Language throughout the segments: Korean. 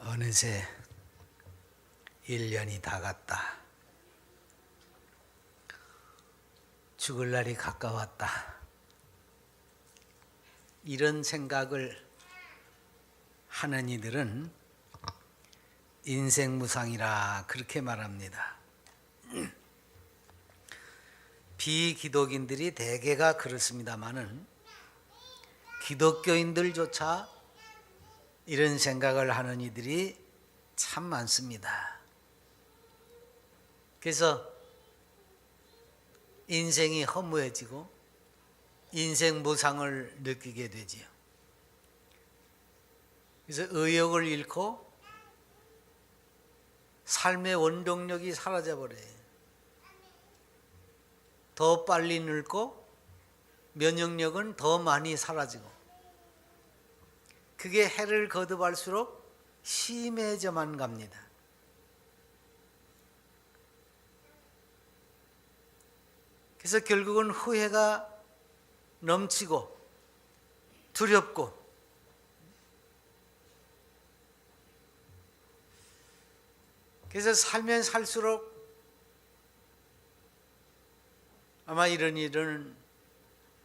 어느새 1년이 다 갔다. 죽을 날이 가까웠다. 이런 생각을 하는 이들은 인생무상이라 그렇게 말합니다. 비기독인들이 대개가 그렇습니다마는 기독교인들조차 이런 생각을 하는 이들이 참 많습니다. 그래서 인생이 허무해지고 인생 무상을 느끼게 되지요. 그래서 의욕을 잃고 삶의 원동력이 사라져버려요. 더 빨리 늙고 면역력은 더 많이 사라지고 그게 해를 거듭할수록 심해져만 갑니다. 그래서 결국은 후회가 넘치고 두렵고 그래서 살면 살수록 아마 이런 일은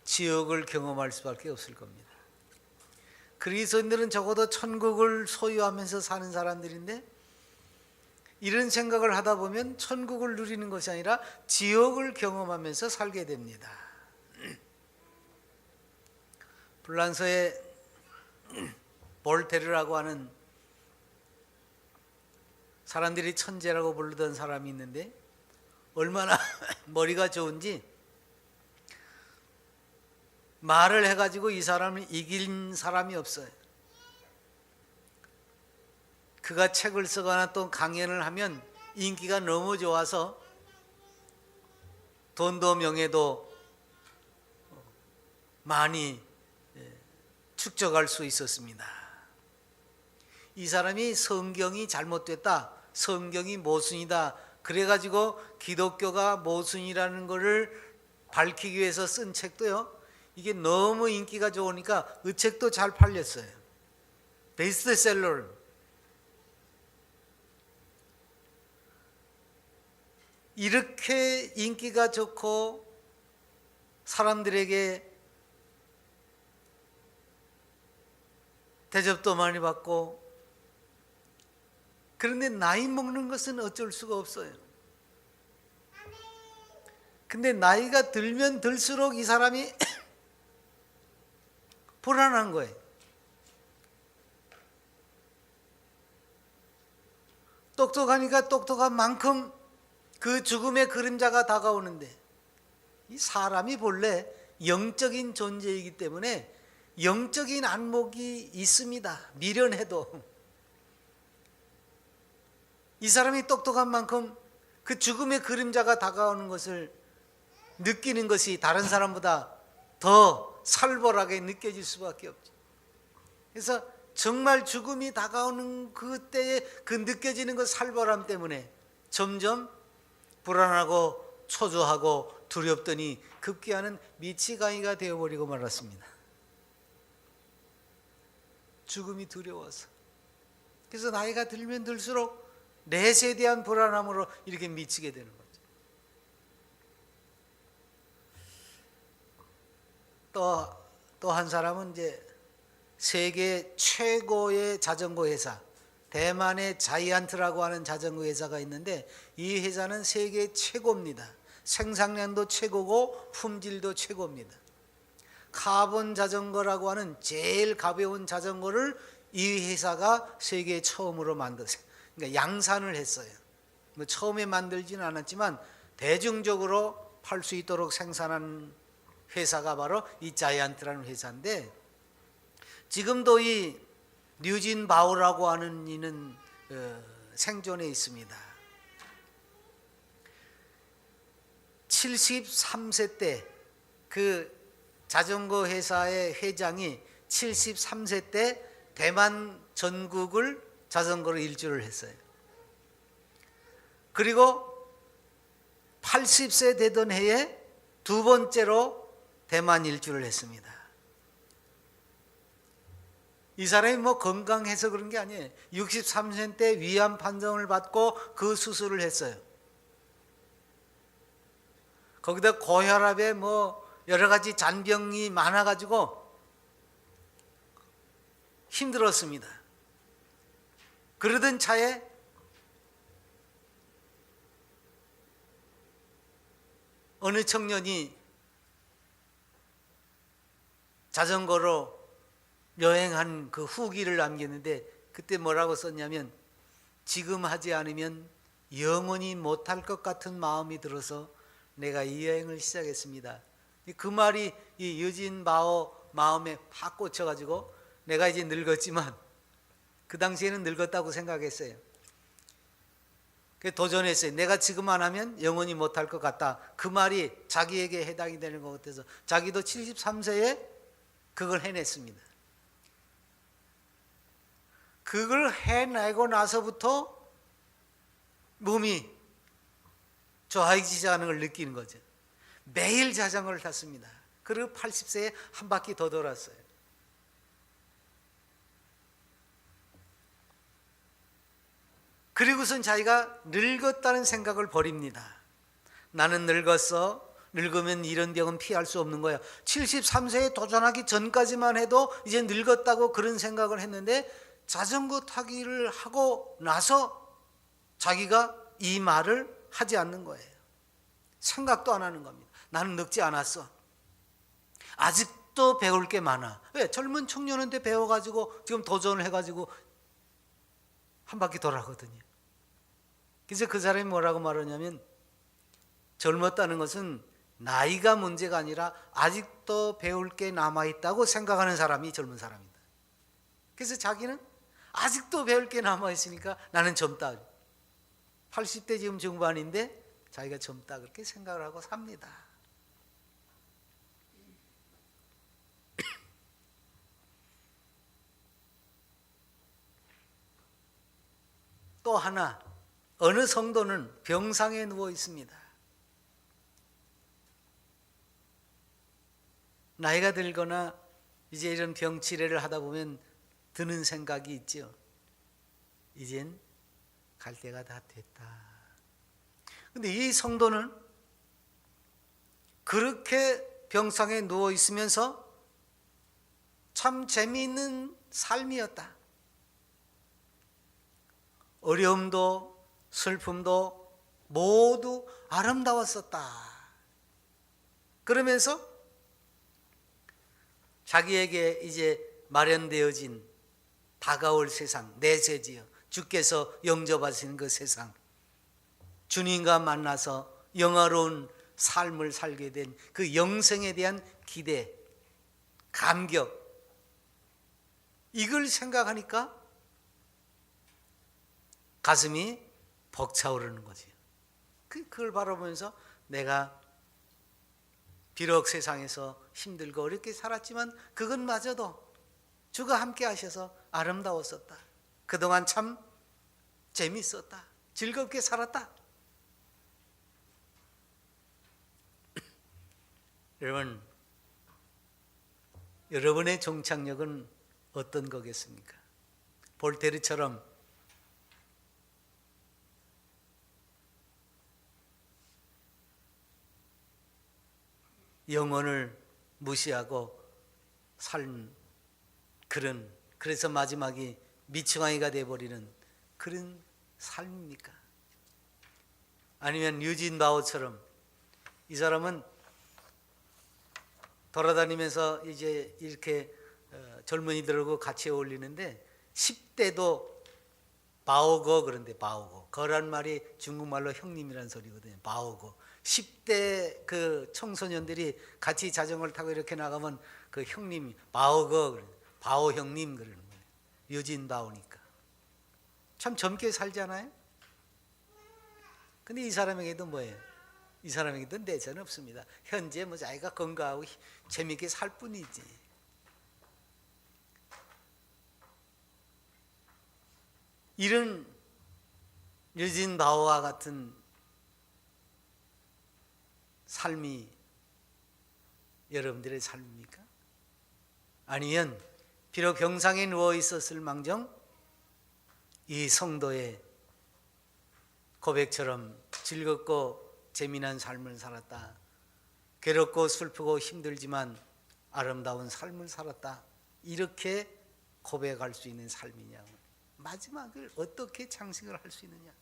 지옥을 경험할 수밖에 없을 겁니다. 그리스도인들은 적어도 천국을 소유하면서 사는 사람들인데 이런 생각을 하다 보면 천국을 누리는 것이 아니라 지옥을 경험하면서 살게 됩니다. 프랑스의 볼테르라고 하는 사람들이 천재라고 부르던 사람이 있는데 얼마나 머리가 좋은지 말을 해가지고 이 사람을 이긴 사람이 없어요. 그가 책을 쓰거나 또 강연을 하면 인기가 너무 좋아서 돈도 명예도 많이 축적할 수 있었습니다. 이 사람이 성경이 잘못됐다, 성경이 모순이다 그래가지고 기독교가 모순이라는 것을 밝히기 위해서 쓴 책도요, 이게 너무 인기가 좋으니까 그 책도 잘 팔렸어요. 베스트셀러. 이렇게 인기가 좋고 사람들에게 대접도 많이 받고 그런데 나이 먹는 것은 어쩔 수가 없어요. 근데 나이가 들면 들수록 이 사람이 불안한 거예요. 똑똑하니까 똑똑한 만큼 그 죽음의 그림자가 다가오는데 이 사람이 본래 영적인 존재이기 때문에 영적인 안목이 있습니다. 미련해도. 이 사람이 똑똑한 만큼 그 죽음의 그림자가 다가오는 것을 느끼는 것이 다른 사람보다 더 살벌하게 느껴질 수밖에 없죠. 그래서 정말 죽음이 다가오는 그때에 그 느껴지는 그 살벌함 때문에 점점 불안하고 초조하고 두렵더니 급기야는 미치광이가 되어버리고 말았습니다. 죽음이 두려워서. 그래서 나이가 들면 들수록 넷에 대한 불안함으로 이렇게 미치게 되는 거죠. 또 한 사람은 이제 세계 최고의 자전거 회사, 대만의 자이언트라고 하는 자전거 회사가 있는데 이 회사는 세계 최고입니다. 생산량도 최고고 품질도 최고입니다. 카본 자전거라고 하는 제일 가벼운 자전거를 이 회사가 세계 처음으로 만들었어요. 그러니까 양산을 했어요. 뭐 처음에 만들지는 않았지만 대중적으로 팔 수 있도록 생산한 회사가 바로 이 자이언트라는 회사인데 지금도 이 뉴진 바우라고 하는 이는 생존해 있습니다. 73세 때 그 자전거 회사의 회장이 73세 때 대만 전국을 자전거로 일주를 했어요. 그리고 80세 되던 해에 두 번째로 대만 일주를 했습니다. 이 사람이 뭐 건강해서 그런 게 아니에요. 63세 때 위암 판정을 받고 그 수술을 했어요. 거기다 고혈압에 뭐 여러 가지 잔병이 많아가지고 힘들었습니다. 그러던 차에 어느 청년이 자전거로 여행한 그 후기를 남겼는데 그때 뭐라고 썼냐면, 지금 하지 않으면 영원히 못할 것 같은 마음이 들어서 내가 이 여행을 시작했습니다. 그 말이 이 유진 마오 마음에 팍 꽂혀가지고 내가 이제 늙었지만 그 당시에는 늙었다고 생각했어요. 도전했어요. 내가 지금 안 하면 영원히 못할 것 같다. 그 말이 자기에게 해당이 되는 것 같아서 자기도 73세에 그걸 해냈습니다. 그걸 해내고 나서부터 몸이 좋아지지 않은 걸 느끼는 거죠. 매일 자전거를 탔습니다. 그리고 80세에 한 바퀴 더 돌았어요. 그리고선 자기가 늙었다는 생각을 버립니다. 나는 늙었어. 늙으면 이런 병은 피할 수 없는 거야. 73세에 도전하기 전까지만 해도 이제 늙었다고 그런 생각을 했는데, 자전거 타기를 하고 나서 자기가 이 말을 하지 않는 거예요. 생각도 안 하는 겁니다. 나는 늙지 않았어. 아직도 배울 게 많아. 왜? 젊은 청년한테 배워가지고 지금 도전을 해가지고 한 바퀴 돌아가거든요. 그래서 그 사람이 뭐라고 말하냐면, 젊었다는 것은 나이가 문제가 아니라 아직도 배울 게 남아있다고 생각하는 사람이 젊은 사람이다. 그래서 자기는 아직도 배울 게 남아있으니까 나는 젊다. 80대 지금 중반인데 자기가 젊다 그렇게 생각을 하고 삽니다. 또 하나, 어느 성도는 병상에 누워 있습니다. 나이가 들거나 이제 이런 병 치료를 하다 보면 드는 생각이 있죠. 이젠 갈 때가 다 됐다. 근데 이 성도는 그렇게 병상에 누워 있으면서 참 재미있는 삶이었다. 어려움도 슬픔도 모두 아름다웠었다. 그러면서 자기에게 이제 마련되어진 다가올 세상, 내세지요. 주께서 영접하시는 그 세상, 주님과 만나서 영화로운 삶을 살게 된 그 영생에 대한 기대, 감격, 이걸 생각하니까 가슴이 벅차오르는 거지. 그걸 바라보면서 내가 비록 세상에서 힘들고 어렵게 살았지만 그것마저도 주가 함께 하셔서 아름다웠었다. 그동안 참 재밌었다. 즐겁게 살았다. 여러분, 여러분의 종착역은 어떤 거겠습니까? 볼테르처럼 영혼을 무시하고 산 그래서 마지막이 미충아이가 되어버리는 그런 삶입니까? 아니면 유진 바오처럼 이 사람은 돌아다니면서 이제 이렇게 젊은이들하고 같이 어울리는데 10대도 바오고, 그런데 바오고, 거란 말이 중국말로 형님이란 소리거든요. 바오고. 10대 그 청소년들이 같이 자전거를 타고 이렇게 나가면 그 형님이 바오고, 바오 형님 그러는 거예요. 유진 바오니까. 참 젊게 살잖아요. 근데 이 사람에게도 뭐예요? 이 사람에게도 내세는 없습니다. 현재 뭐 자기가 건강하고 재미있게 살 뿐이지. 이런 유진 바오와 같은 삶이 여러분들의 삶입니까? 아니면 비록 병상에 누워 있었을 망정 이 성도의 고백처럼 즐겁고 재미난 삶을 살았다. 괴롭고 슬프고 힘들지만 아름다운 삶을 살았다. 이렇게 고백할 수 있는 삶이냐. 마지막을 어떻게 장식을 할 수 있느냐.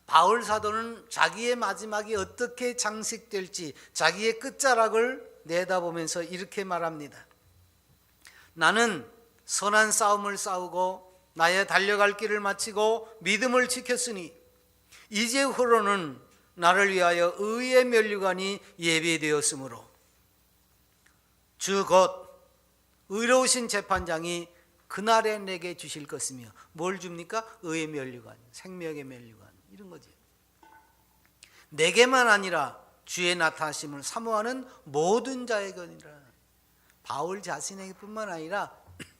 바울 사도는 자기의 마지막이 어떻게 장식될지 자기의 끝자락을 내다보면서 이렇게 말합니다. 나는 선한 싸움을 싸우고 나의 달려갈 길을 마치고 믿음을 지켰으니 이제후로는 나를 위하여 의의 면류관이 예비되었으므로 주 곧 의로우신 재판장이 그날에 내게 주실 것이며 뭘 줍니까? 의의 면류관, 생명의 면류관 이런 거지. 내게만 아니라 주의 나타나심을 사모하는 모든 자에게니라. 바울 자신에게뿐만 아니라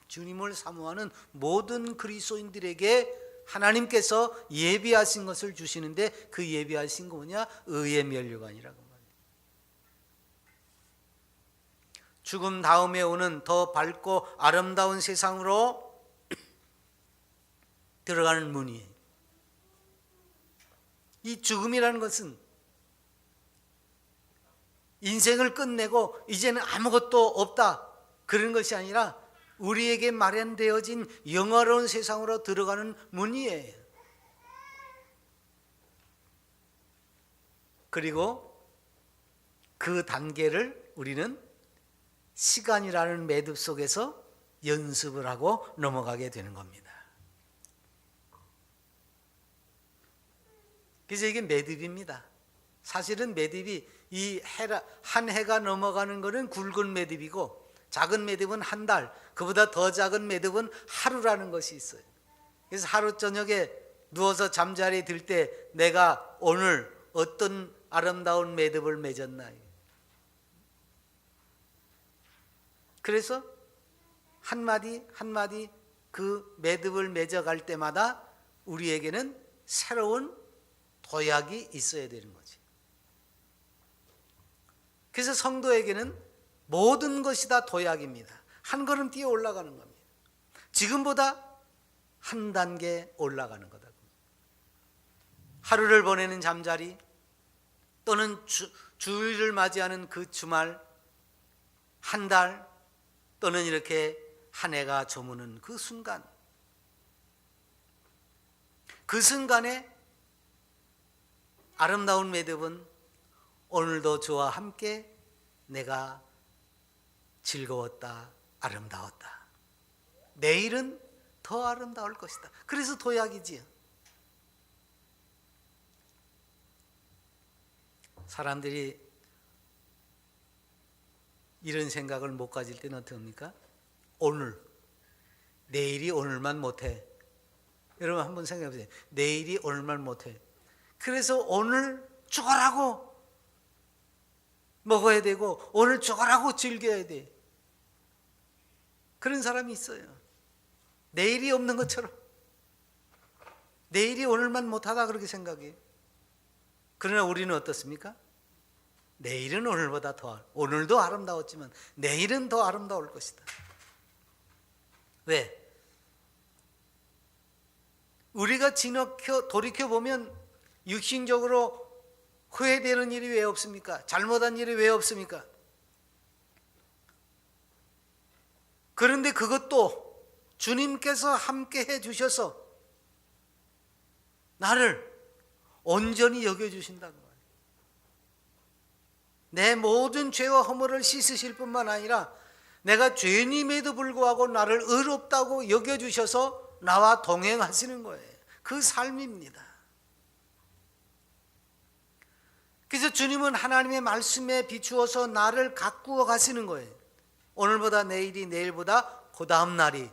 주님을 사모하는 모든 그리스도인들에게 하나님께서 예비하신 것을 주시는데 그 예비하신 거 뭐냐? 의의 면류관이라고 말해요. 죽음 다음에 오는 더 밝고 아름다운 세상으로 들어가는 문이에요. 이 죽음이라는 것은 인생을 끝내고 이제는 아무것도 없다 그런 것이 아니라 우리에게 마련되어진 영화로운 세상으로 들어가는 문이에요. 그리고 그 단계를 우리는 시간이라는 매듭 속에서 연습을 하고 넘어가게 되는 겁니다. 그래서 이게 매듭입니다. 사실은 매듭이 이 한 해가 넘어가는 것은 굵은 매듭이고 작은 매듭은 한 달, 그보다 더 작은 매듭은 하루라는 것이 있어요. 그래서 하루 저녁에 누워서 잠자리에 들 때 내가 오늘 어떤 아름다운 매듭을 맺었나. 그래서 한마디 한마디 그 매듭을 맺어갈 때마다 우리에게는 새로운 도약이 있어야 되는 거지. 그래서 성도에게는 모든 것이 다 도약입니다. 한 걸음 뛰어 올라가는 겁니다. 지금보다 한 단계 올라가는 거다. 하루를 보내는 잠자리 또는 주일을 맞이하는 그 주말, 한 달 또는 이렇게 한 해가 저무는 그 순간, 그 순간에 아름다운 매듭은 오늘도 주와 함께 내가 즐거웠다, 아름다웠다. 내일은 더 아름다울 것이다. 그래서 도약이지요. 사람들이 이런 생각을 못 가질 때는 어떻게 합니까? 오늘, 내일이 오늘만 못해. 여러분 한번 생각해 보세요. 내일이 오늘만 못해. 그래서 오늘 죽어라고 먹어야 되고 오늘 죽어라고 즐겨야 돼. 그런 사람이 있어요. 내일이 없는 것처럼 내일이 오늘만 못하다 그렇게 생각해요. 그러나 우리는 어떻습니까? 내일은 오늘보다 더, 오늘도 아름다웠지만 내일은 더 아름다울 것이다. 왜? 우리가 돌이켜보면 육신적으로 후회되는 일이 왜 없습니까? 잘못한 일이 왜 없습니까? 그런데 그것도 주님께서 함께 해주셔서 나를 온전히 여겨주신다는 거예요. 내 모든 죄와 허물을 씻으실 뿐만 아니라 내가 죄인임에도 불구하고 나를 의롭다고 여겨주셔서 나와 동행하시는 거예요. 그 삶입니다. 그래서 주님은 하나님의 말씀에 비추어서 나를 가꾸어 가시는 거예요. 오늘보다 내일이, 내일보다 그 다음 날이.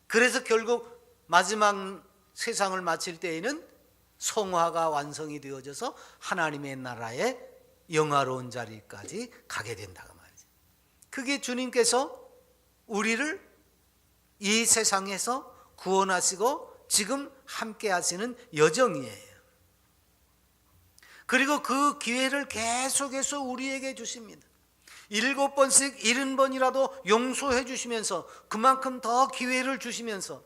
그래서 결국 마지막 세상을 마칠 때에는 성화가 완성이 되어져서 하나님의 나라의 영화로운 자리까지 가게 된다고 말이죠. 그게 주님께서 우리를 이 세상에서 구원하시고 지금 함께 하시는 여정이에요. 그리고 그 기회를 계속해서 우리에게 주십니다. 7번씩 70번이라도 용서해 주시면서 그만큼 더 기회를 주시면서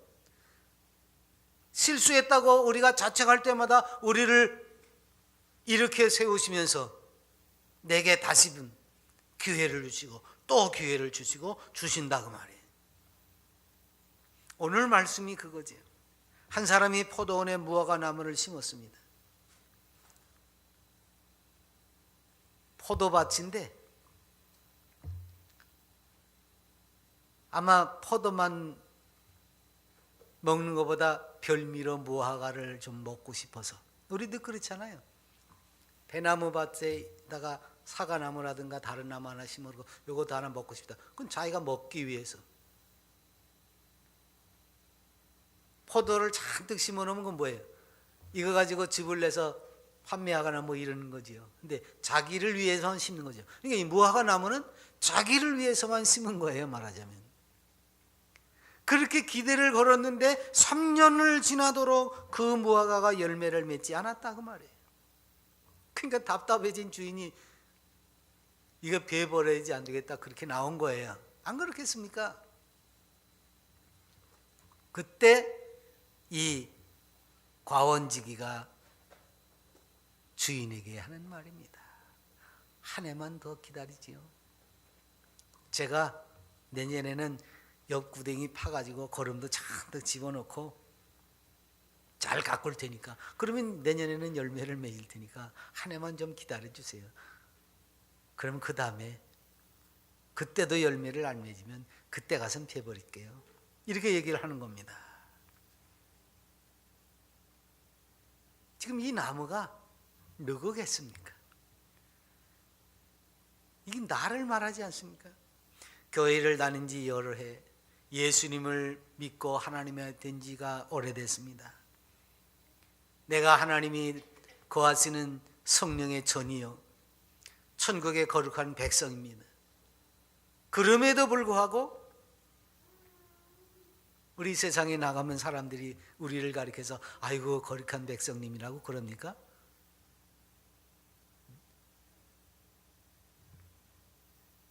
실수했다고 우리가 자책할 때마다 우리를 이렇게 세우시면서 내게 다시금 기회를 주시고 또 기회를 주시고 주신다 그 말이에요. 오늘 말씀이 그거지요. 한 사람이 포도원에 무화과 나무를 심었습니다. 포도밭인데 아마 포도만 먹는 것보다 별미로 무화과를 좀 먹고 싶어서, 우리도 그렇잖아요. 배나무 밭에다가 사과나무라든가 다른 나무 하나 심어놓고 요것도 하나 먹고 싶다. 그건 자기가 먹기 위해서. 포도를 잔뜩 심어놓으면 그건 뭐예요? 이거 가지고 즙을 내서 판매하거나 뭐 이러는 거지요. 근데 자기를 위해서 심는 거죠. 그러니까 이 무화과 나무는 자기를 위해서만 심은 거예요, 말하자면. 그렇게 기대를 걸었는데 3년을 지나도록 그 무화과가 열매를 맺지 않았다 그 말이에요. 그러니까 답답해진 주인이 이거 베버려야지 안 되겠다 그렇게 나온 거예요. 안 그렇겠습니까? 그때 이 과원지기가 주인에게 하는 말입니다. 한 해만 더 기다리지요. 제가 내년에는 옆구댕이 파가지고 거름도 잔뜩 집어넣고 잘 가꿀 테니까, 그러면 내년에는 열매를 맺을 테니까 한 해만 좀 기다려주세요. 그러면 그 다음에 그때도 열매를 안 맺으면 그때 가서 패버릴게요. 이렇게 얘기를 하는 겁니다. 지금 이 나무가 누구겠습니까? 이게 나를 말하지 않습니까? 교회를 다닌 지 여러 해, 예수님을 믿고 하나님의 된 지가 오래됐습니다. 내가 하나님이 거하시는 성령의 전이요 천국의 거룩한 백성입니다. 그럼에도 불구하고 우리 세상에 나가면 사람들이 우리를 가리켜서 아이고 거룩한 백성님이라고 그럽니까?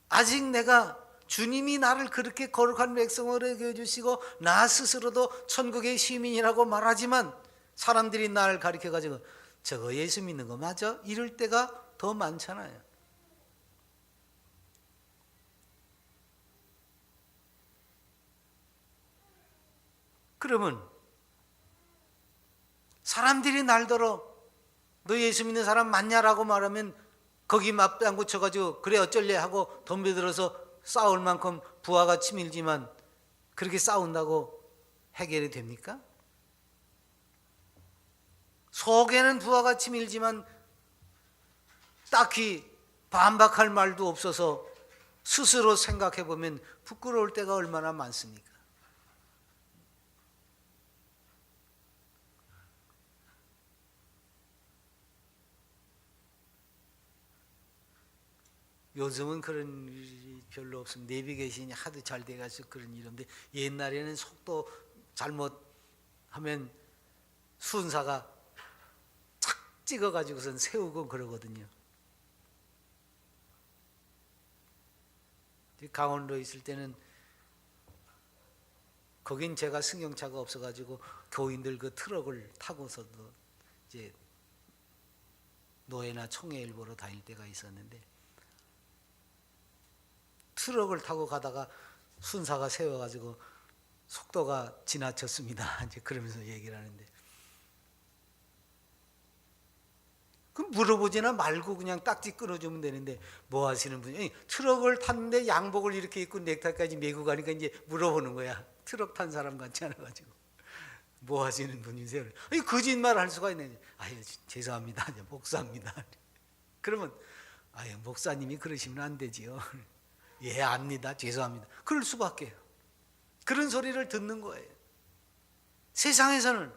아직 내가 주님이 나를 그렇게 거룩한 백성으로 여겨주시고 나 스스로도 천국의 시민이라고 말하지만 사람들이 나를 가리켜가지고 저거 예수 믿는 거 맞아? 이럴 때가 더 많잖아요. 그러면 사람들이 날더러 너 예수 믿는 사람 맞냐라고 말하면 거기 맞장구 쳐가지고 그래 어쩔래 하고 덤벼들어서 싸울 만큼 부하가 치밀지만 그렇게 싸운다고 해결이 됩니까? 속에는 부하가 치밀지만 딱히 반박할 말도 없어서 스스로 생각해 보면 부끄러울 때가 얼마나 많습니까? 요즘은 그런 일이 별로 없습니다. 내비게이션이 하도 잘 돼가지고 그런 일인데 옛날에는 속도 잘못하면 순사가 착 찍어가지고선 세우고 그러거든요. 강원도에 있을 때는 거긴 제가 승용차가 없어가지고 교인들 그 트럭을 타고서도 이제 노예나 총회를 보러 다닐 때가 있었는데 트럭을 타고 가다가 순사가 세워가지고 속도가 지나쳤습니다. 이제 그러면서 얘기를 하는데 그 물어보지나 말고 그냥 딱지 끊어주면 되는데 뭐 하시는 분이 트럭을 탔는데 양복을 이렇게 입고 넥타이까지 메고 가니까 이제 물어보는 거야. 트럭 탄 사람 같지 않아가지고 뭐 하시는 분이세요? 거짓말 할 수가 있네. 아유 죄송합니다. 목사입니다. 그러면 아유 목사님이 그러시면 안 되지요. 예 압니다. 죄송합니다. 그럴 수밖에요. 그런 소리를 듣는 거예요. 세상에서는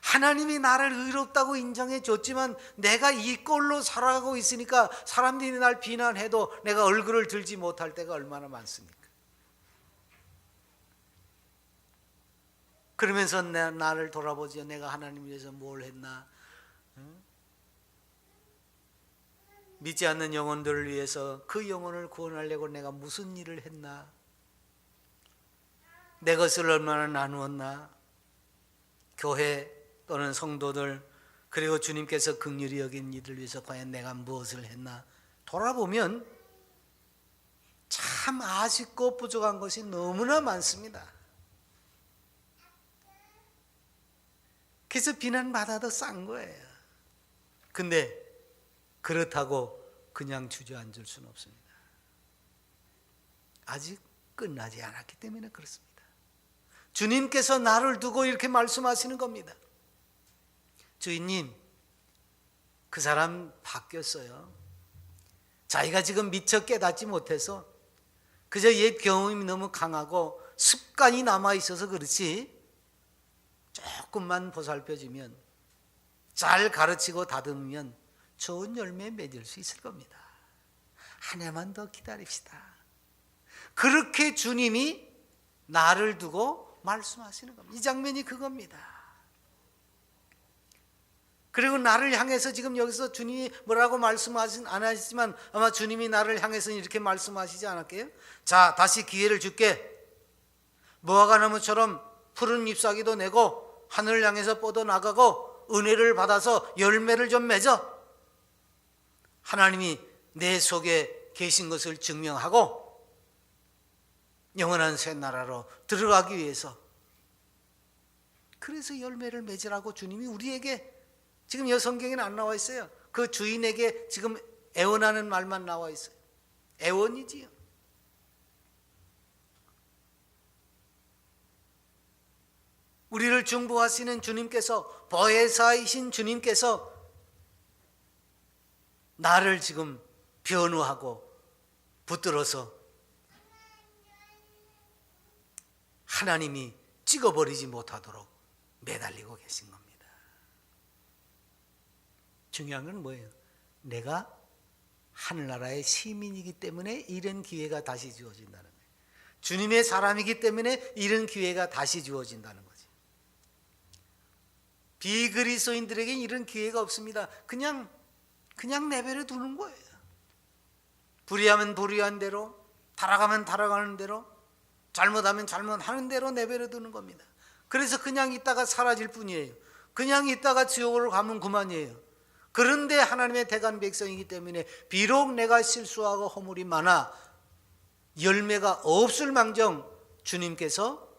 하나님이 나를 의롭다고 인정해 줬지만 내가 이 꼴로 살아가고 있으니까 사람들이 날 비난해도 내가 얼굴을 들지 못할 때가 얼마나 많습니까? 그러면서 나를 돌아보지. 내가 하나님 위해서 뭘 했나? 믿지 않는 영혼들을 위해서 그 영혼을 구원하려고 내가 무슨 일을 했나? 내 것을 얼마나 나누었나? 교회 또는 성도들 그리고 주님께서 긍휼히 여긴 이들을 위해서 과연 내가 무엇을 했나? 돌아보면 참 아쉽고 부족한 것이 너무나 많습니다. 그래서 비난받아도 싼 거예요. 근데 그렇다고 그냥 주저앉을 수는 없습니다. 아직 끝나지 않았기 때문에 그렇습니다. 주님께서 나를 두고 이렇게 말씀하시는 겁니다. 주인님, 그 사람 바뀌었어요. 자기가 지금 미처 깨닫지 못해서 그저 옛 경험이 너무 강하고 습관이 남아있어서 그렇지, 조금만 보살펴주면, 잘 가르치고 다듬으면 좋은 열매 맺을 수 있을 겁니다. 한 해만 더 기다립시다. 그렇게 주님이 나를 두고 말씀하시는 겁니다. 이 장면이 그겁니다. 그리고 나를 향해서 지금 여기서 주님이 뭐라고 말씀하신 안 하시지만 아마 주님이 나를 향해서 이렇게 말씀하시지 않았게요? 자, 다시 기회를 줄게. 무화과나무처럼 푸른 잎사귀도 내고 하늘을 향해서 뻗어나가고 은혜를 받아서 열매를 좀 맺어. 하나님이 내 속에 계신 것을 증명하고 영원한 새 나라로 들어가기 위해서, 그래서 열매를 맺으라고 주님이 우리에게, 지금 이 성경에는 안 나와 있어요. 그 주인에게 지금 애원하는 말만 나와 있어요. 애원이지요. 우리를 중보하시는 주님께서, 보혜사이신 주님께서 나를 지금 변호하고 붙들어서 하나님이 찍어버리지 못하도록 매달리고 계신 겁니다. 중요한 건 뭐예요? 내가 하늘나라의 시민이기 때문에 이런 기회가 다시 주어진다는 거예요. 주님의 사람이기 때문에 이런 기회가 다시 주어진다는 거죠. 비그리스도인들에게는 이런 기회가 없습니다. 그냥 내버려 두는 거예요. 불의하면 불의한 대로, 타락하면 타락하는 대로, 잘못하면 잘못하는 대로 내버려 두는 겁니다. 그래서 그냥 있다가 사라질 뿐이에요. 그냥 있다가 지옥으로 가면 그만이에요. 그런데 하나님의 택한 백성이기 때문에 비록 내가 실수하고 허물이 많아 열매가 없을 망정 주님께서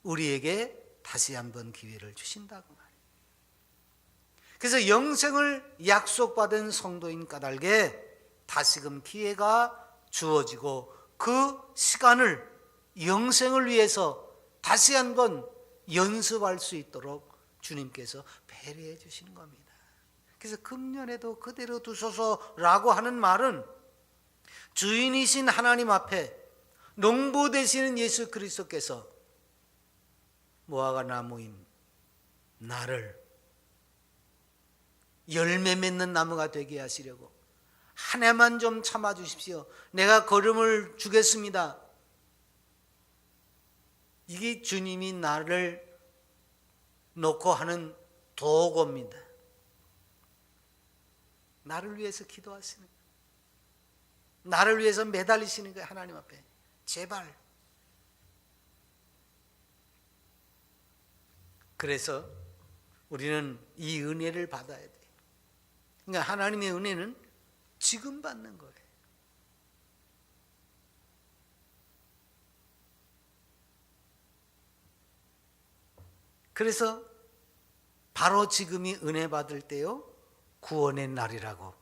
우리에게 다시 한번 기회를 주신다고 말이에요. 그래서 영생을 약속받은 성도인 까닭에 다시금 기회가 주어지고 그 시간을 영생을 위해서 다시 한번 연습할 수 있도록 주님께서 배려해 주시는 겁니다. 그래서 금년에도 그대로 두소서라고 하는 말은 주인이신 하나님 앞에 농부 되시는 예수 그리스도께서 무화과 나무인 나를 열매 맺는 나무가 되게 하시려고 한 해만 좀 참아 주십시오. 내가 걸음을 주겠습니다. 이게 주님이 나를 놓고 하는 도구입니다. 나를 위해서 기도하시는 거예요. 나를 위해서 매달리시는 거예요. 하나님 앞에. 제발. 그래서 우리는 이 은혜를 받아야 돼요. 그러니까 하나님의 은혜는 지금 받는 거예요. 그래서 바로 지금이 은혜 받을 때요, 구원의 날이라고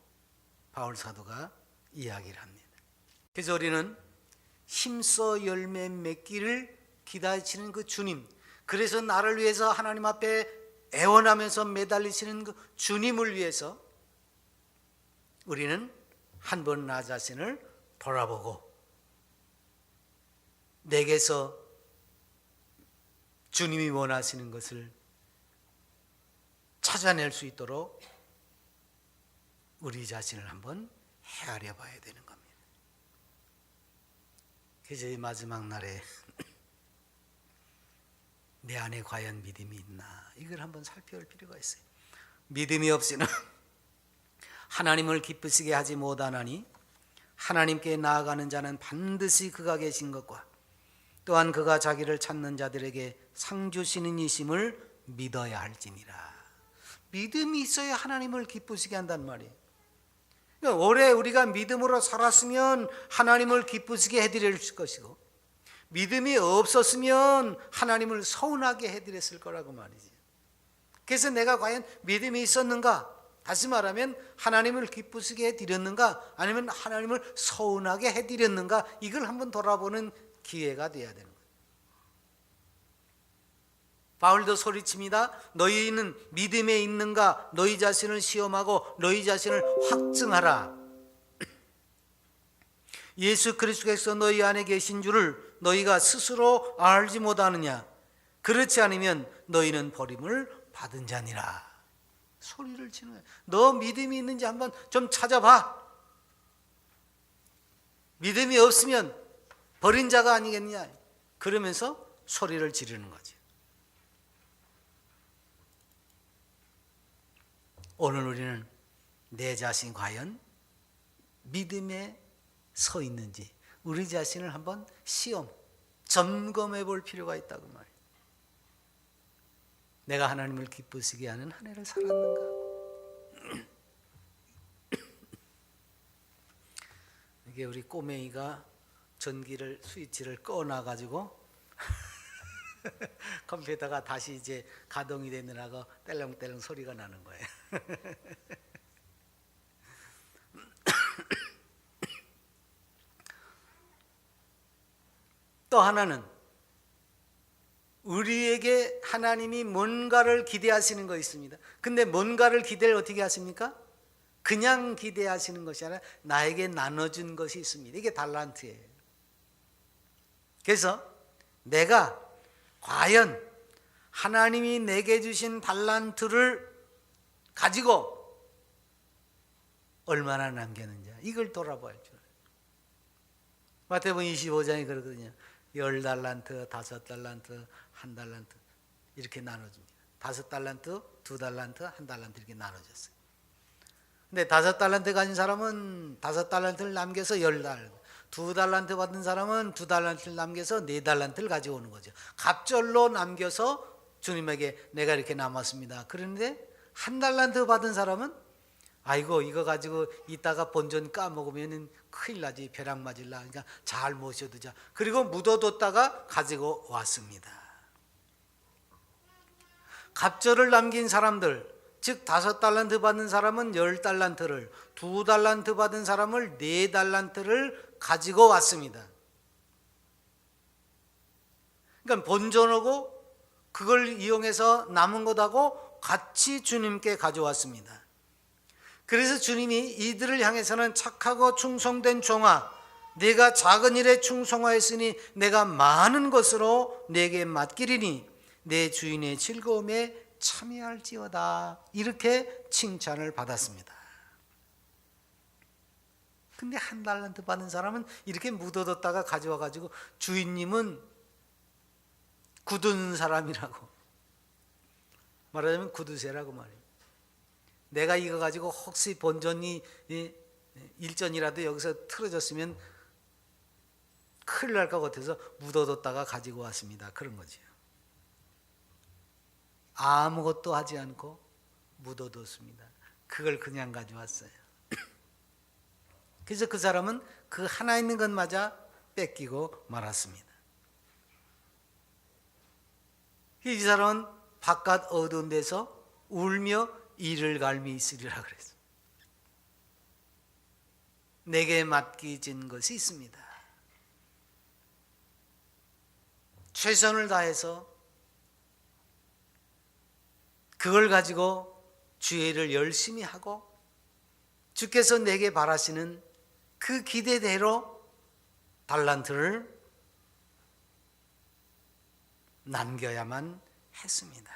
바울 사도가 이야기를 합니다. 그래서 우리는 힘써 열매 맺기를 기다리시는 그 주님, 그래서 나를 위해서 하나님 앞에 애원하면서 매달리시는 그 주님을 위해서 우리는 한번 나 자신을 돌아보고 내게서 주님이 원하시는 것을 찾아낼 수 있도록 우리 자신을 한번 헤아려 봐야 되는 겁니다. 그래서 이 마지막 날에 내 안에 과연 믿음이 있나, 이걸 한번 살펴볼 필요가 있어요. 믿음이 없이는 하나님을 기쁘시게 하지 못하나니 하나님께 나아가는 자는 반드시 그가 계신 것과 또한 그가 자기를 찾는 자들에게 상 주시는 이심을 믿어야 할지니라. 믿음이 있어야 하나님을 기쁘시게 한단 말이에요. 그러니까 오래 우리가 믿음으로 살았으면 하나님을 기쁘시게 해드릴 것이고, 믿음이 없었으면 하나님을 서운하게 해드렸을 거라고 말이지. 그래서 내가 과연 믿음이 있었는가? 다시 말하면 하나님을 기쁘시게 해드렸는가? 아니면 하나님을 서운하게 해드렸는가? 이걸 한번 돌아보는 기회가 돼야 되는 거예요. 바울도 소리칩니다. 너희는 믿음에 있는가? 너희 자신을 시험하고 너희 자신을 확증하라. 예수 그리스도께서 너희 안에 계신 줄을 너희가 스스로 알지 못하느냐? 그렇지 않으면 너희는 버림을 받은 자니라. 소리를 치는 거예요. 너 믿음이 있는지 한번 좀 찾아봐. 믿음이 없으면 버린 자가 아니겠느냐? 그러면서 소리를 지르는 거지. 오늘 우리는 내 자신이 과연 믿음에 서 있는지 우리 자신을 한번 시험, 점검해 볼 필요가 있다고 말이에요. 내가 하나님을 기쁘시게 하는 한 해를 살았는가? 이게 우리 꼬맹이가 전기를 스위치를 꺼놔 가지고 컴퓨터가 다시 이제 가동이 되느라고 딸랑딸랑 소리가 나는 거예요. 또 하나는 우리에게 하나님이 뭔가를 기대하시는 거 있습니다. 근데 뭔가를 기대를 어떻게 하십니까? 그냥 기대하시는 것이 아니라 나에게 나눠준 것이 있습니다. 이게 달란트예요. 그래서 내가 과연 하나님이 내게 주신 달란트를 가지고 얼마나 남겼는지 이걸 돌아봐야죠. 마태복음 25장이 그러거든요. 10달란트, 5달란트, 1달란트 이렇게 나눠줍니다. 5달란트, 2달란트, 1달란트 이렇게 나눠졌어요. 근데 5달란트 가진 사람은 5달란트를 남겨서 10달란트, 2달란트 받은 사람은 2달란트를 남겨서 4달란트를 가지고 오는 거죠. 갑절로 남겨서 주님에게 내가 이렇게 남았습니다. 그런데 1달란트 받은 사람은 아이고 이거 가지고 이따가 본전 까먹으면 큰일 나지, 벼락 맞을라. 그러니까 잘 모셔두자. 그리고 묻어뒀다가 가지고 왔습니다. 갑절을 남긴 사람들, 즉 5달란트 받은 사람은 10달란트를, 2달란트 받은 사람을 4달란트를 가지고 왔습니다. 그러니까 본전하고 그걸 이용해서 남은 것하고 같이 주님께 가져왔습니다. 그래서 주님이 이들을 향해서는 착하고 충성된 종아, 내가 작은 일에 충성하였으니 내가 많은 것으로 내게 맡기리니 내 주인의 즐거움에 참여할지어다, 이렇게 칭찬을 받았습니다. 근데 1달란트 받은 사람은 이렇게 묻어뒀다가 가져와 가지고 주인님은 굳은 사람이라고, 말하자면 굳으세라고 말해요. 내가 이거 가지고 혹시 본전이 일전이라도 여기서 틀어졌으면 큰일 날 것 같아서 묻어뒀다가 가지고 왔습니다. 그런 거죠. 아무것도 하지 않고 묻어뒀습니다. 그걸 그냥 가져왔어요. 그래서 그 사람은 그 하나 있는 것마저 뺏기고 말았습니다. 이 사람은 바깥 어두운 데서 울며 이를 갈미 있으리라 그랬어요. 내게 맡기진 것이 있습니다. 최선을 다해서 그걸 가지고 주의 일을 열심히 하고 주께서 내게 바라시는 그 기대대로 달란트를 남겨야만 했습니다.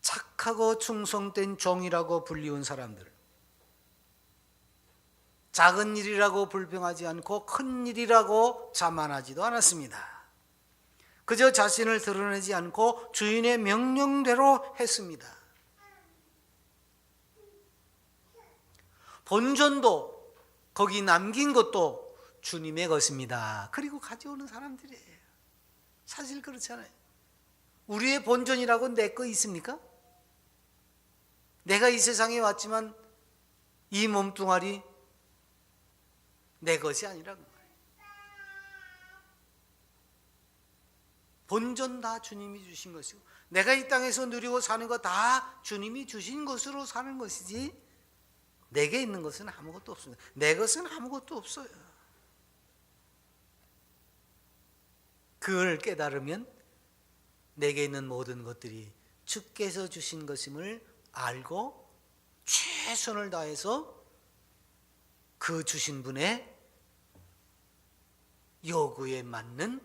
착하고 충성된 종이라고 불리운 사람들, 작은 일이라고 불평하지 않고 큰 일이라고 자만하지도 않았습니다. 그저 자신을 드러내지 않고 주인의 명령대로 했습니다. 본전도 거기 남긴 것도 주님의 것입니다. 그리고 가져오는 사람들이에요. 사실 그렇잖아요. 우리의 본전이라고 내 거 있습니까? 내가 이 세상에 왔지만 이 몸뚱아리 내 것이 아니라고 말이에요. 본전 다 주님이 주신 것이고 내가 이 땅에서 누리고 사는 거 다 주님이 주신 것으로 사는 것이지 내게 있는 것은 아무것도 없습니다. 내 것은 아무것도 없어요. 그걸 깨달으면 내게 있는 모든 것들이 주께서 주신 것임을 알고 최선을 다해서 그 주신 분의 요구에 맞는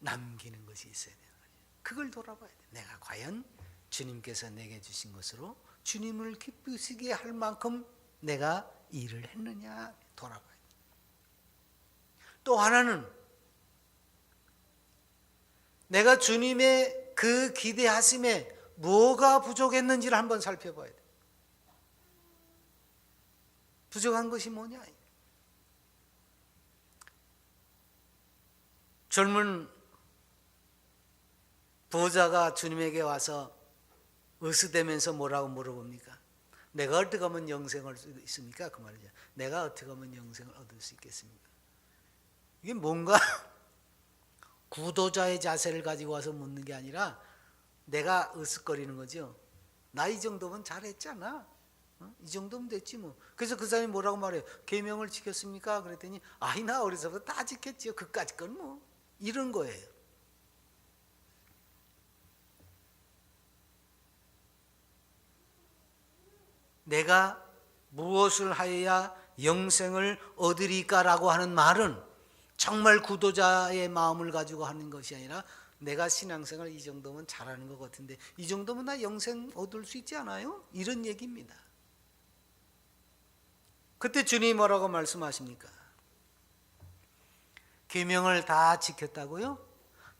남기는 것이 있어야 되는 거예요. 그걸 돌아봐야 돼. 내가 과연 주님께서 내게 주신 것으로 주님을 기쁘시게 할 만큼 내가 일을 했느냐 돌아봐야 돼. 또 하나는 내가 주님의 그 기대하심에 뭐가 부족했는지를 한번 살펴봐야 돼. 부족한 것이 뭐냐? 젊은 부자가 주님에게 와서 으스대면서 뭐라고 물어봅니까? 내가 어떻게 하면 영생을 얻을 수 있습니까? 그 말이죠. 내가 어떻게 하면 영생을 얻을 수 있겠습니까? 이게 뭔가 구도자의 자세를 가지고 와서 묻는 게 아니라 내가 으쓱거리는 거죠. 나 이 정도면 잘했잖아. 이 정도면 됐지 뭐. 그래서 그 사람이 뭐라고 말해요? 계명을 지켰습니까? 그랬더니 아이 나 어려서부터 다 지켰지요. 그까짓 건 뭐. 이런 거예요. 내가 무엇을 하여야 영생을 얻으리까라고 하는 말은 정말 구도자의 마음을 가지고 하는 것이 아니라 내가 신앙생활 이 정도면 잘하는 것 같은데 이 정도면 나 영생 얻을 수 있지 않아요? 이런 얘기입니다. 그때 주님이 뭐라고 말씀하십니까? 계명을 다 지켰다고요?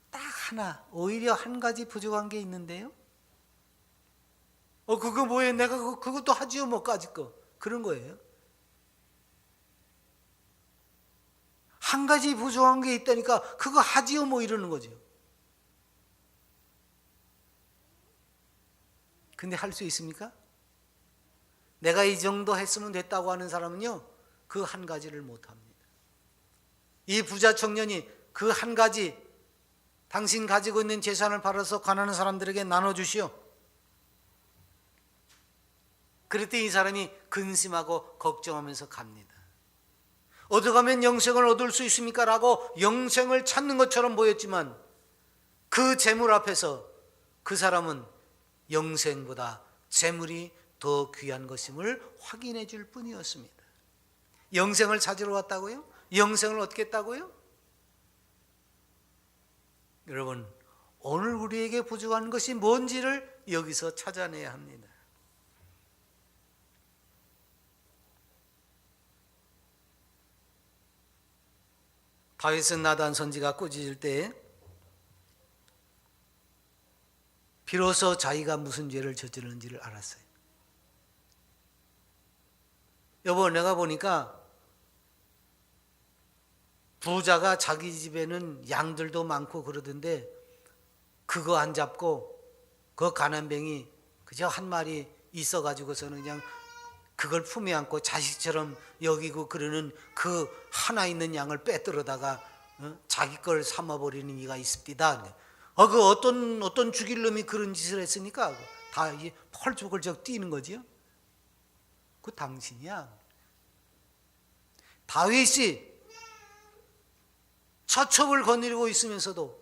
딱 하나, 오히려 한 가지 부족한 게 있는데요. 그거 뭐예요? 내가 그것도 하지요, 뭐까짓 거. 그런 거예요. 한 가지 부족한 게 있다니까 그거 하지요, 뭐 이러는 거죠. 근데 할 수 있습니까? 내가 이 정도 했으면 됐다고 하는 사람은요, 그 한 가지를 못 합니다. 이 부자 청년이 그 한 가지, 당신 가지고 있는 재산을 팔아서 가난한 사람들에게 나눠주시오. 그랬더니 이 사람이 근심하고 걱정하면서 갑니다. 어디 가면 영생을 얻을 수 있습니까? 라고 영생을 찾는 것처럼 보였지만 그 재물 앞에서 그 사람은 영생보다 재물이 더 귀한 것임을 확인해 줄 뿐이었습니다. 영생을 찾으러 왔다고요? 영생을 얻겠다고요? 여러분, 오늘 우리에게 부족한 것이 뭔지를 여기서 찾아내야 합니다. 다윗은 나단 선지가 꾸짖을 때 비로소 자기가 무슨 죄를 저질렀는지를 알았어요. 여보, 내가 보니까 부자가 자기 집에는 양들도 많고 그러던데 그거 안 잡고 그 가난뱅이 그저 한 마리 있어가지고서는 그냥 그걸 품에 안고 자식처럼 여기고 그러는 그 하나 있는 양을 빼들어다가 자기 걸 삼아버리는 이가 있습니다. 그 어떤 죽일 놈이 그런 짓을 했으니까 다 펄쩍펄쩍 뛰는 거지요. 그 당신이야. 다윗이 처첩을 거느리고 있으면서도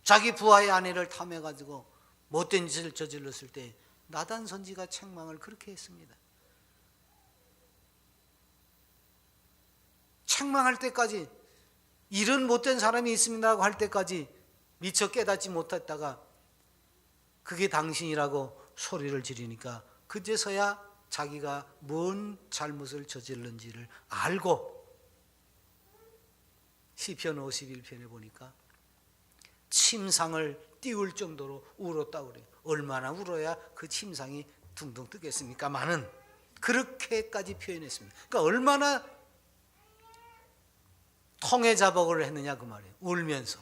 자기 부하의 아내를 탐해가지고 못된 짓을 저질렀을 때 나단 선지가 책망을 그렇게 했습니다. 책망할 때까지 이런 못된 사람이 있습니다라고 할 때까지 미처 깨닫지 못했다가 그게 당신이라고 소리를 지르니까 그제서야 자기가 뭔 잘못을 저질렀는지를 알고 시편 51편에 보니까 침상을 띄울 정도로 울었다고 그래요. 얼마나 울어야 그 침상이 둥둥 뜨겠습니까? 많은 그렇게까지 표현했습니다. 그러니까 얼마나 통해 자복을 했느냐 그 말이에요. 울면서.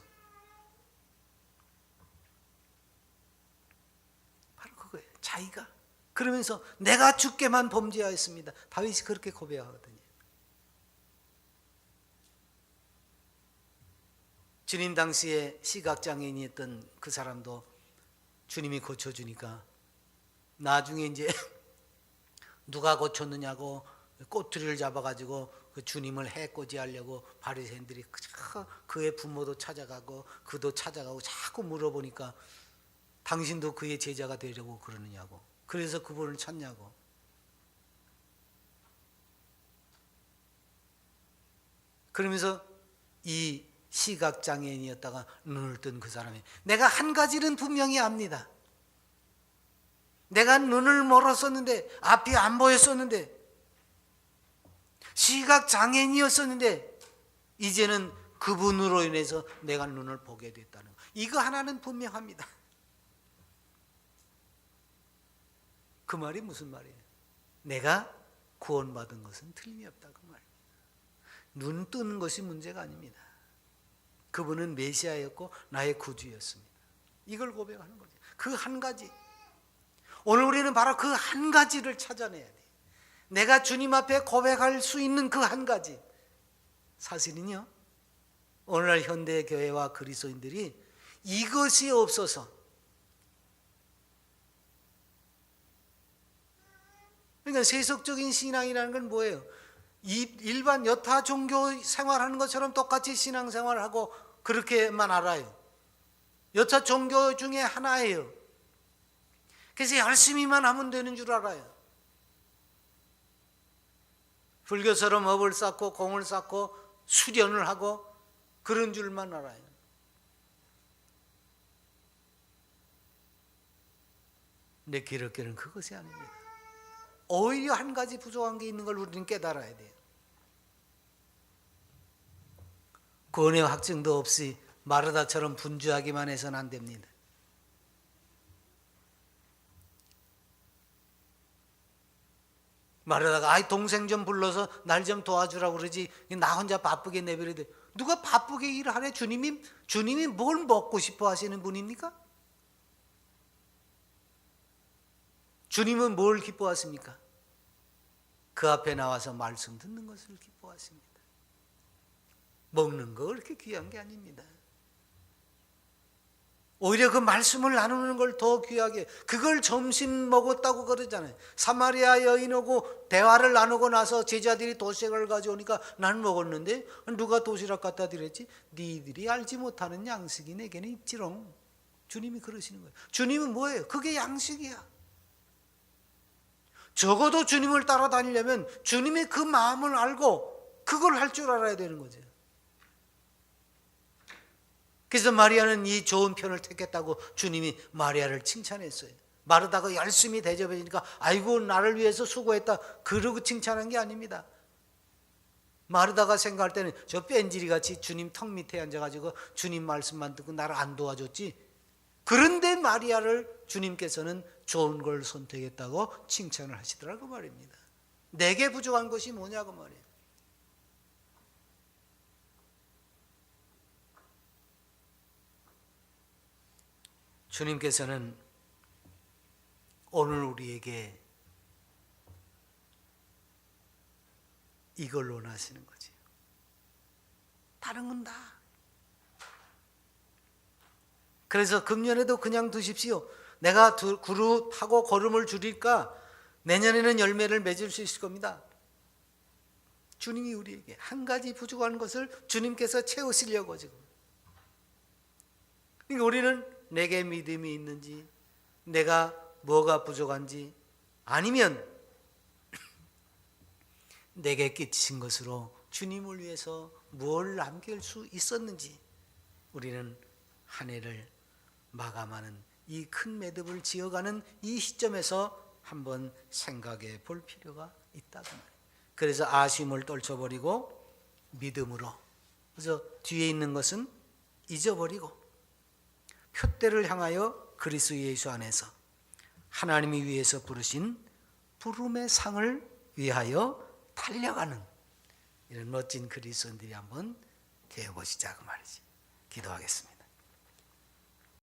바로 그거예요. 자기가. 그러면서 내가 주께만 범죄하였습니다. 다윗이 그렇게 고백하거든요. 주님 당시에 시각장애인이었던 그 사람도 주님이 고쳐주니까 나중에 이제 누가 고쳤느냐고 꼬투리를 잡아가지고 그 주님을 해코지하려고 바리새인들이 그의 부모도 찾아가고 그도 찾아가고 자꾸 물어보니까 당신도 그의 제자가 되려고 그러느냐고, 그래서 그분을 찾냐고. 그러면서 이 시각장애인이었다가 눈을 뜬 그 사람이, 내가 한 가지는 분명히 압니다. 내가 눈을 멀었었는데, 앞이 안 보였었는데, 시각장애인이었었는데 이제는 그분으로 인해서 내가 눈을 보게 됐다는 거. 이거 하나는 분명합니다. 그 말이 무슨 말이에요? 내가 구원받은 것은 틀림이 없다 그 말이에요. 눈 뜨는 것이 문제가 아닙니다. 그분은 메시아였고 나의 구주였습니다. 이걸 고백하는 거죠. 그 한 가지. 오늘 우리는 바로 그 한 가지를 찾아내야 돼요. 내가 주님 앞에 고백할 수 있는 그 한 가지. 사실은요, 오늘날 현대교회와 그리스도인들이 이것이 없어서, 그러니까 세속적인 신앙이라는 건 뭐예요? 일반 여타 종교 생활하는 것처럼 똑같이 신앙생활하고 그렇게만 알아요. 여타 종교 중에 하나예요. 그래서 열심히만 하면 되는 줄 알아요. 불교처럼 업을 쌓고 공을 쌓고 수련을 하고 그런 줄만 알아요. 근데 기독교는 그것이 아닙니다. 오히려 한 가지 부족한 게 있는 걸 우리는 깨달아야 돼요. 구원의 확증도 없이 마르다처럼 분주하기만 해서는 안 됩니다. 마르다가 동생 좀 불러서 날 좀 도와주라고 그러지 나 혼자 바쁘게 내버려야 돼. 누가 바쁘게 일하래? 주님이 뭘 먹고 싶어 하시는 분입니까? 주님은 뭘 기뻐하십니까? 그 앞에 나와서 말씀 듣는 것을 기뻐하십니다. 먹는 거 그렇게 귀한 게 아닙니다. 오히려 그 말씀을 나누는 걸 더 귀하게, 그걸 점심 먹었다고 그러잖아요. 사마리아 여인하고 대화를 나누고 나서 제자들이 도시락을 가져오니까 난 먹었는데 누가 도시락 갖다 드렸지? 니들이 알지 못하는 양식이 내게는 있지롱. 주님이 그러시는 거예요. 주님은 뭐예요? 그게 양식이야. 적어도 주님을 따라다니려면 주님의 그 마음을 알고 그걸 할 줄 알아야 되는 거죠. 그래서 마리아는 이 좋은 편을 택했다고 주님이 마리아를 칭찬했어요. 마르다가 열심히 대접해 주니까 아이고 나를 위해서 수고했다 그러고 칭찬한 게 아닙니다. 마르다가 생각할 때는 저 뺀질이같이 주님 턱 밑에 앉아가지고 주님 말씀만 듣고 나를 안 도와줬지. 그런데 마리아를 주님께서는 좋은 걸 선택했다고 칭찬을 하시더라고 말입니다. 내게 부족한 것이 뭐냐고 말이에요. 주님께서는 오늘 우리에게 이걸 원하시는 거지. 다른 건 다. 그래서 금년에도 그냥 두십시오. 내가 그룹하고 걸음을 줄일까? 내년에는 열매를 맺을 수 있을 겁니다. 주님이 우리에게 한 가지 부족한 것을 주님께서 채우시려고 지금. 그러니까 우리는 내게 믿음이 있는지, 내가 뭐가 부족한지, 아니면 내게 끼친 것으로 주님을 위해서 뭘 남길 수 있었는지, 우리는 한 해를 마감하는 이 큰 매듭을 지어가는 이 시점에서 한번 생각해 볼 필요가 있다고 말이에요. 그래서 아쉬움을 떨쳐버리고 믿음으로, 그래서 뒤에 있는 것은 잊어버리고 표대를 향하여 그리스도 예수 안에서 하나님이 위해서 부르신 부름의 상을 위하여 달려가는 이런 멋진 그리스도인들이 한번 되어보시자 그 말이지. 기도하겠습니다.